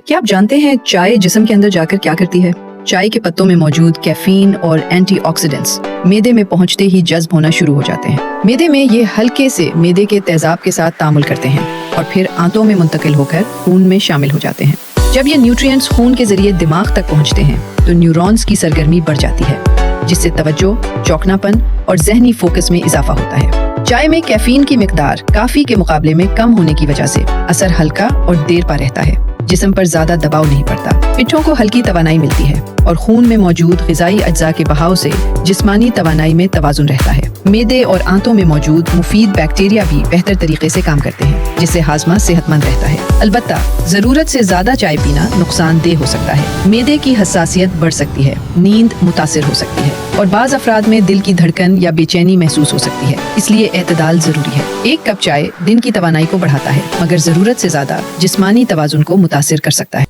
क्या आप जानते हैं चाय जिस्म के अंदर जाकर क्या करती है? चाय के पत्तों में मौजूद कैफीन और एंटीऑक्सीडेंट्स मैदे में पहुंचते ही जज्ब होना शुरू हो जाते हैं। मैदे में ये हल्के से मैदे के तेजाब के साथ तामुल करते हैं और फिर आंतों में मुंतकिल होकर खून में शामिल हो जाते हैं। जब ये न्यूट्रिएंट्स खून के जरिए दिमाग तक पहुंचते हैं तो न्यूरॉन्स की सरगर्मी बढ़ जाती है, जिससे तवज्जो, चौकनापन और जहनी फोकस में इजाफा होता है। चाय में कैफीन की मिकदार काफी के मुकाबले में कम होने की वजह से असर हल्का और देर पा रहता है, जिस्म पर ज्यादा दबाव नहीं पड़ता। पिट्ठों को हल्की तवानाई मिलती है और खून में मौजूद ग़िज़ाई अज्जा के बहाव से जिस्मानी तवानाई में तवाज़ुन रहता है। मैदे और आंतों में मौजूद मुफीद बैक्टीरिया भी बेहतर तरीके से काम करते हैं, जिससे हाजमा सेहतमंद रहता है। अलबत्ता ज़रूरत से ज्यादा चाय पीना नुकसानदेह हो सकता है। मैदे की हसासियत बढ़ सकती है, नींद मुतासिर हो सकती है और बाज़ अफराद में दिल की धड़कन या बेचैनी महसूस हो सकती है। इसलिए एतदाल जरूरी है। एक कप चाय दिन की तवानाई को बढ़ाता है, मगर जरूरत से ज्यादा जिस्मानी तवाज़ुन को मुतासिर कर सकता है।